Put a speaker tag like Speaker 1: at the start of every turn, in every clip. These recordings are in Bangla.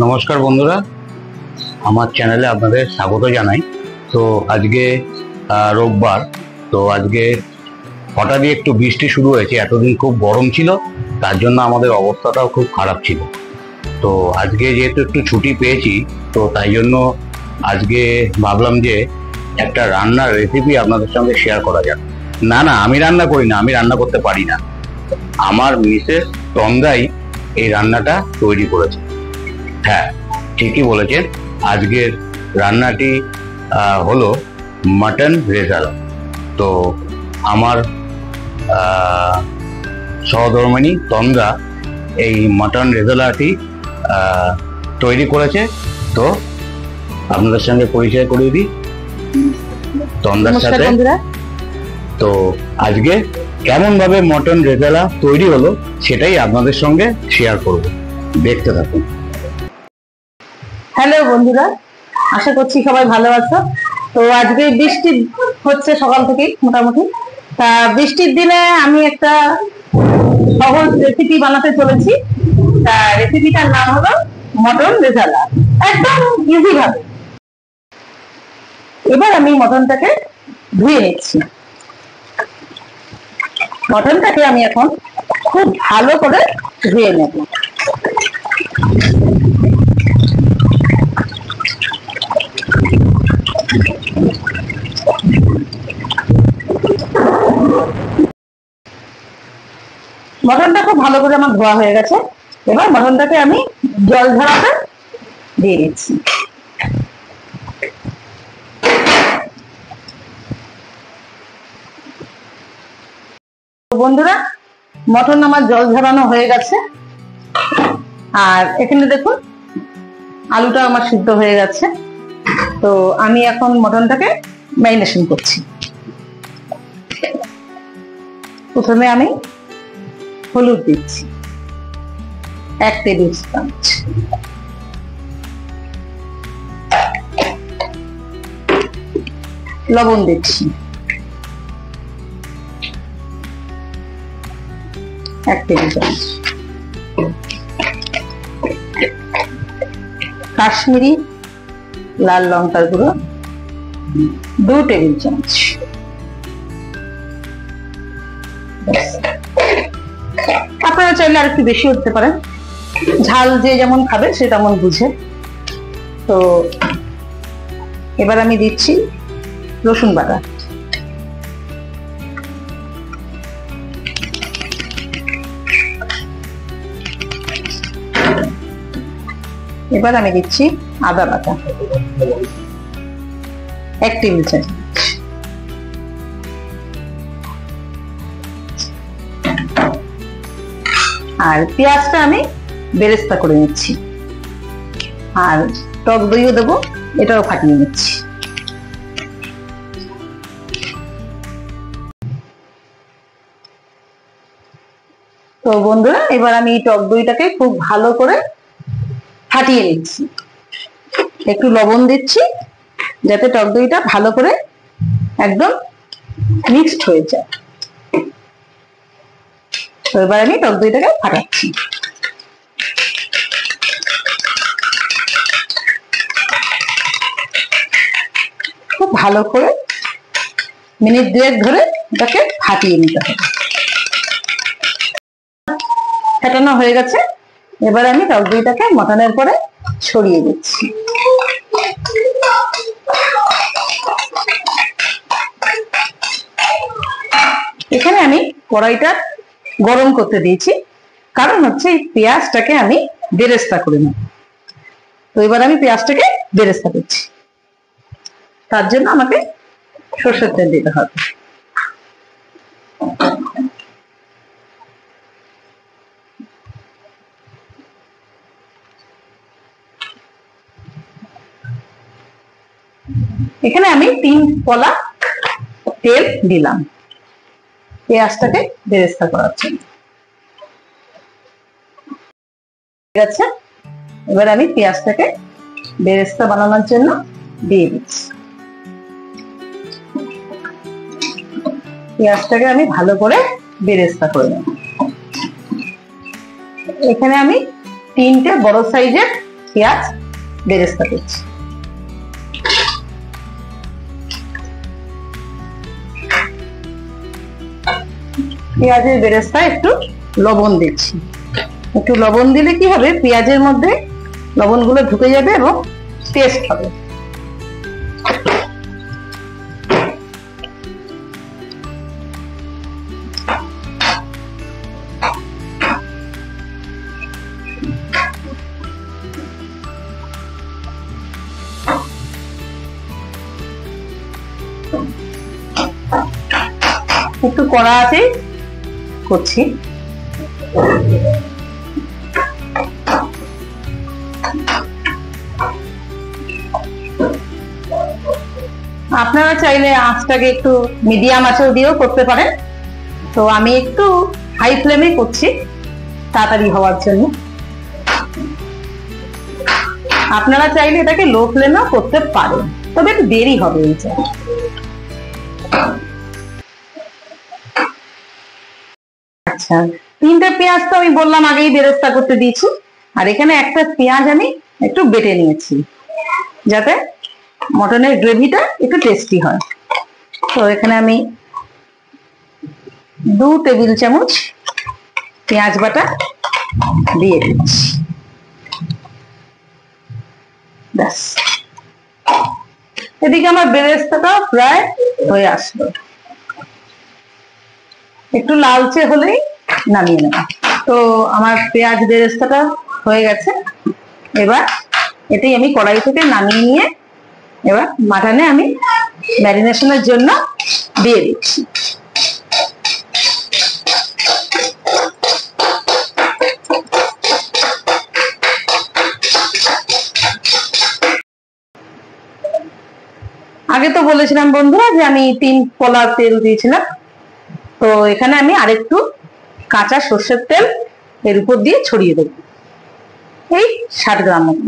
Speaker 1: নমস্কার বন্ধুরা, আমার চ্যানেলে আপনাদের স্বাগত জানাই। তো আজকে রোববার, তো আজকে হঠাৎই একটু বৃষ্টি শুরু হয়েছে। এতদিন খুব গরম ছিল, তার জন্য আমাদের অবস্থাটাও খুব খারাপ ছিল। তো আজকে যেহেতু একটু ছুটি পেয়েছি, তো তাই জন্য আজকে ভাবলাম যে একটা রান্নার রেসিপি আপনাদের সঙ্গে শেয়ার করা যাক। না, আমি রান্না করি না, আমি রান্না করতে পারি না। আমার মিসেস তন্দ্রাই এই রান্নাটা তৈরি করেছে। হ্যাঁ, ঠিকই বলেছেন। আজকের রান্নাটি হলো মাটন রেজালা। তো আমার সহধর্মিণী তন্দ্রা এই মাটন রেজালাটি তৈরি করেছে। তো আপনাদের সঙ্গে পরিচয় করিয়ে দিই তন্দ্রার সাথে। তো আজকে কেমন ভাবে মটন রেজালা তৈরি হলো সেটাই আপনাদের সঙ্গে শেয়ার করব, দেখতে থাকুন।
Speaker 2: হ্যালো বন্ধুরা, আশা করছি সবাই ভালো আছো। তো আজকে বৃষ্টি হচ্ছে সকাল থেকে মোটামুটি। তা বৃষ্টির দিনে আমি একটা সহজ রেসিপি বানাতে চলেছি। তা রেসিপিটার নাম হলো মটন রেজালা, একদম ইজি ভাবে। এবার আমি মটনটাকে ধুয়ে নিচ্ছি। মটনটাকে আমি এখন খুব ভালো করে ধুয়ে নেব। মটনটা খুব ভালো করে আমার ধোয়া হয়ে গেছে। এবার মটনটাকে আমি জল ঝরাতে দিয়ে দিচ্ছি। বন্ধুরা, মটন আমার জল ঝরানো হয়ে গেছে। আর এখানে দেখুন আলুটা আমার সিদ্ধ হয়ে গেছে। তো আমি এখন মটনটাকে ম্যারিনেশন করছি। প্রথমে আমি হলুদ দিচ্ছি 1 টেবিল চামচ, লবণ দিচ্ছি 1 টেবিল চামচ, কাশ্মীরি লাল লঙ্কার গুঁড়ো 2 টেবিল চামচ, আপনারা চাইলে আর একটু বেশি হতে পারেন, ঝাল যে যেমন খাবে সে তেমন বুঝে। তো এবার আমি দিচ্ছি রসুন বাটা, এবার আমি দিচ্ছি আদা বাটা 1 টেবিল চামচ, আর পেঁয়াজটা আমি বেরেস্তা করে নিচ্ছি, আর টক দইও দেবো, এটাও ফাটিয়ে নিচ্ছি। তো বন্ধুরা, এবার আমি টক দইটাকে খুব ভালো করে ফাটিয়ে নিচ্ছি। একটু লবণ দিচ্ছি যাতে টক দইটা ভালো করে একদম মিক্সড হয়ে যায়। তো এবার আমি টক দইটাকে ফাটাচ্ছি। খুব ভালো করে মিনিট 2 ধরে এটাকে ফাটিয়ে নিতে হবে। ফাটানো হয়ে গেছে। এবার আমি টক দইটাকে মটনের পরে ছড়িয়ে দিচ্ছি। এখানে আমি কড়াইটা গরম করতে দিয়েছি, কারণ হচ্ছে এই পেঁয়াজটাকে আমি বেরেস্তা করে নেব। তো এবার আমি পেঁয়াজটাকে বেরেস্তা করছি, তার জন্য আমাকে সরষের তেল দিতে হবে। এখানে আমি 3 কলা তেল দিলাম পেঁয়াজটাকে বেরেস্তা করার জন্য। ঠিক আছে, এবার আমি পেঁয়াজটাকে বেরেস্তা বানানোর জন্য দিয়ে দিচ্ছি। পেঁয়াজটাকে আমি ভালো করে বেরেস্তা করে নেব। এখানে আমি 3টে বড় সাইজের পেঁয়াজ বেরেস্তা করছি। পেঁয়াজের বেরেস্তা একটু লবণ দিচ্ছি। একটু লবণ দিলে কি হবে, পেঁয়াজের মধ্যে লবণগুলো ঢুকে যাবে এবং টেস্ট হবে। একটু কড়া আছে করছি। আপনারা চাইলে আঁচটাকে একটু মিডিয়াম আঁচেও দিয়েও করতে পারেন, তো আমি একটু হাই ফ্লেমে করছি তাড়াতাড়ি হওয়ার জন্য। আপনারা চাইলে এটাকে লো ফ্লেমেও করতে পারেন, তবে একটু দেরি হবে এইটা। আচ্ছা, 3টে পেঁয়াজ তো আমি বললাম আগেই বেরেস্তা করতে দিয়েছি, আর এখানে একটা পেঁয়াজ আমি একটু বেটে নিয়েছি যাতে মটনের গ্রেভিটা একটু টেস্টি হয়। তো এখানে আমি 2 টেবিল চামচ পেঁয়াজ বাটা দিয়ে দিচ্ছি। ব্যাস, এদিকে আমার বেরেস্তাটা প্রায় হয়ে আসলো। একটু লালচে হলেই নামিয়ে নেব। তো আমার পেঁয়াজ বেরেস্তাটা হয়ে গেছে। এবার এটাই আমি কড়াই থেকে নামিয়ে নিয়ে এবার মাটনে আমি ম্যারিনেশনের জন্য দিয়ে দিচ্ছি। আগে তো বলেছিলাম বন্ধুরা যে আমি 3 পলা তেল দিয়েছিলাম, তো এখানে আমি আরেকটু কাঁচা সর্ষের তেল এর উপর দিয়ে ছড়িয়ে দেব, এই 60 গ্রাম মতো।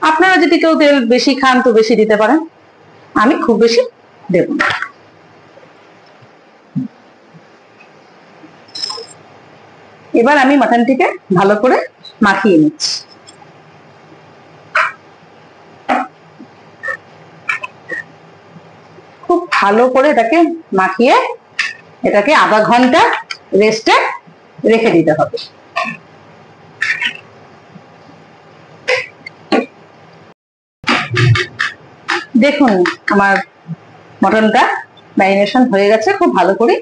Speaker 2: আপনারা যদি কেউ তেল বেশি খান তো বেশি দিতে পারেন, আমি খুব বেশি দেব না। এবার আমি মাটনটিকে ভালো করে মাখিয়ে নিচ্ছি। খুব ভালো করে এটাকে মাখিয়ে এটাকে আধা ঘন্টা রেস্টে রেখে দিতে হবে। দেখুন আমার মটনটা ম্যারিনেশন হয়ে গেছে খুব ভালো করে।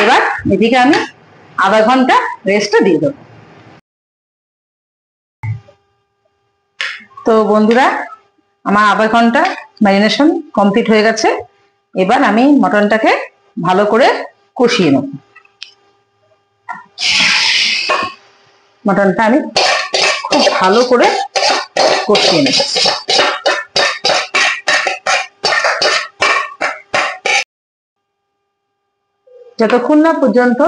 Speaker 2: এবার এদিকে আমি আধা ঘন্টা রেস্টে দিয়ে দেবো। তো বন্ধুরা, আমার আধা ঘন্টা ম্যারিনেশন কমপ্লিট হয়ে গেছে। এবার আমি মটনটাকে ভালো করে কষিয়ে নেব। মটনটা আমি খুব ভালো করে কষিয়ে নেব। যতক্ষণ না পর্যন্ত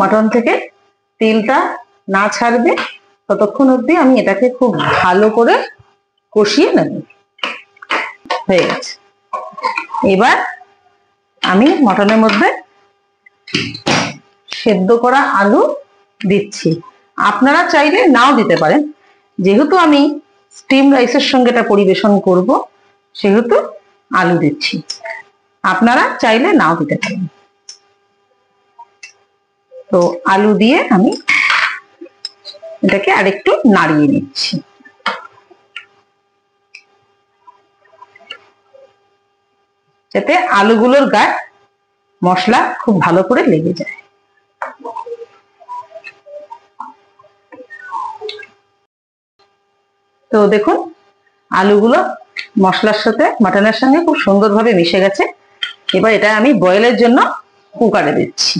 Speaker 2: মটন থেকে তেলটা না ছাড়বে ততক্ষণ অবধি আমি এটাকে খুব ভালো করে কষিয়ে নেব। হয়ে গেছে। এবার আমি মটনের মধ্যে সেদ্ধ করা আলু দিচ্ছি। আপনারা চাইলে নাও দিতে পারেন, যেহেতু আমি স্টিম রাইসের সঙ্গে এটা পরিবেশন করব সেহেতু আলু দিচ্ছি। আপনারা চাইলে নাও দিতে পারেন। তো আলু দিয়ে আমি এটাকে আরেকটু নাড়িয়ে নিচ্ছি। যাতে আলুগুলোর গায়ে মশলা খুব ভালো করে লেগে যায়। তো দেখুন আলুগুলো মশলার সাথে মাটনের সঙ্গে খুব সুন্দরভাবে মিশে গেছে। এবার এটা আমি বয়েলের জন্য কুকারে দিচ্ছি।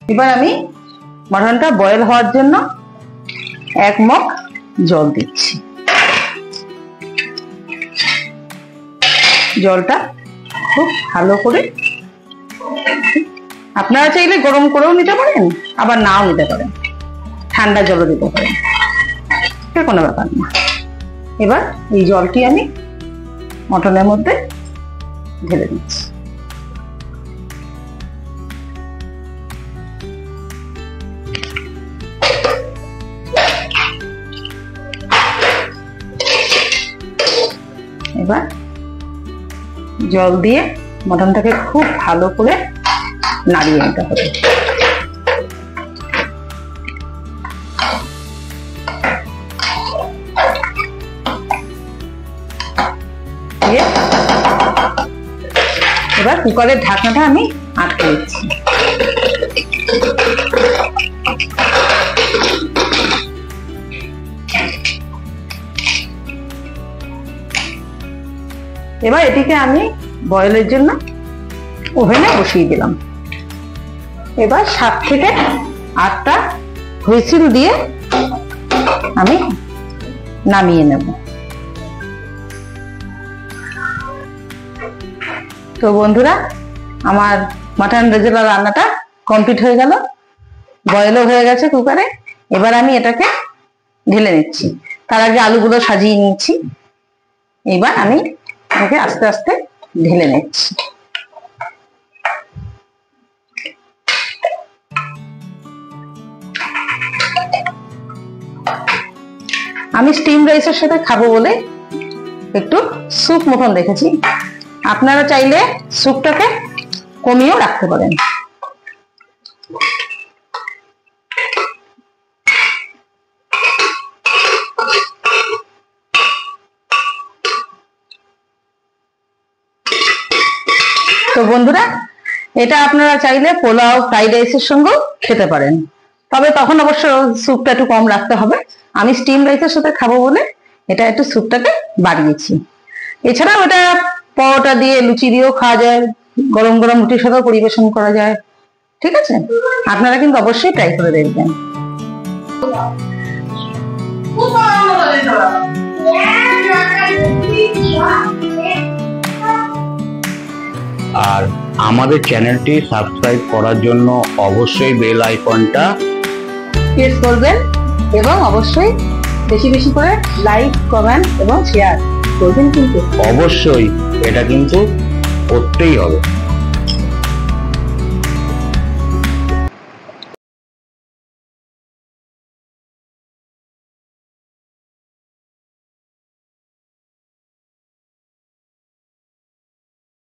Speaker 2: এবার আমি মটনটা বয়েল হওয়ার জন্য 1 মগ জল দিচ্ছি। জলটা খুব ভালো করে, আপনারা চাইলে গরম করেও নিতে পারেন, আবার নাও নিতে পারেন, ঠান্ডা জলও দিতে পারেন, এটা কোনো ব্যাপার না। এবার এই জলটি আমি মটনের মধ্যে ঢেলে দিচ্ছি। এবার জল দিয়ে মটনটাকে খুব ভালো করে নাড়িয়ে নিতে হবে। এবার কুকারের ঢাকনাটা আমি আটকে দিচ্ছি। এবার এটিকে আমি বয়েলের জন্য ওভেনে বসিয়ে দিলাম। এবার 7 থেকে 8টা হুইসেল দিয়ে আমি নামিয়ে নেব। তো বন্ধুরা, আমার মাটন রেজালা রান্নাটা কমপ্লিট হয়ে গেল, বয়েলও হয়ে গেছে কুকারে। এবার আমি এটাকে ঢেলে নিচ্ছি। তার আগে আলুগুলো সাজিয়ে নিচ্ছি। এবার আমি এটাকে আস্তে আস্তে ঢেলে নিচ্ছি। আমি স্টিম রাইসের সাথে খাবো বলে একটু স্যুপ মতন রেখেছি। আপনারা চাইলে স্যুপটাকে কমিয়েও রাখতে পারেন। তো বন্ধুরা, এটা আপনারা চাইলে পোলাও, ফ্রাইড রাইসের সঙ্গেও খেতে পারেন, তবে তখন অবশ্য স্যুপটা একটু কম রাখতে হবে। আমি স্টিম রাইসের সাথে খাবো বলে এটা একটু স্যুপটাকে বাড়িয়েছি। এছাড়াও এটা পরোটা দিয়ে, লুচি দিয়েও খাওয়া যায়, গরম গরম রুটির সাথেও পরিবেশন করা যায়। ঠিক আছে, আপনারা কিন্তু অবশ্যই ট্রাই করে দেখবেন।
Speaker 1: আর আমাদের চ্যানেলটি সাবস্ক্রাইব করার জন্য অবশ্যই বেল আইকনটা
Speaker 2: প্রেস করবেন এবং অবশ্যই বেশি বেশি করে লাইক, কমেন্ট এবং শেয়ার করবেন। কিন্তু
Speaker 1: অবশ্যই এটা কিন্তু করতেই হবে।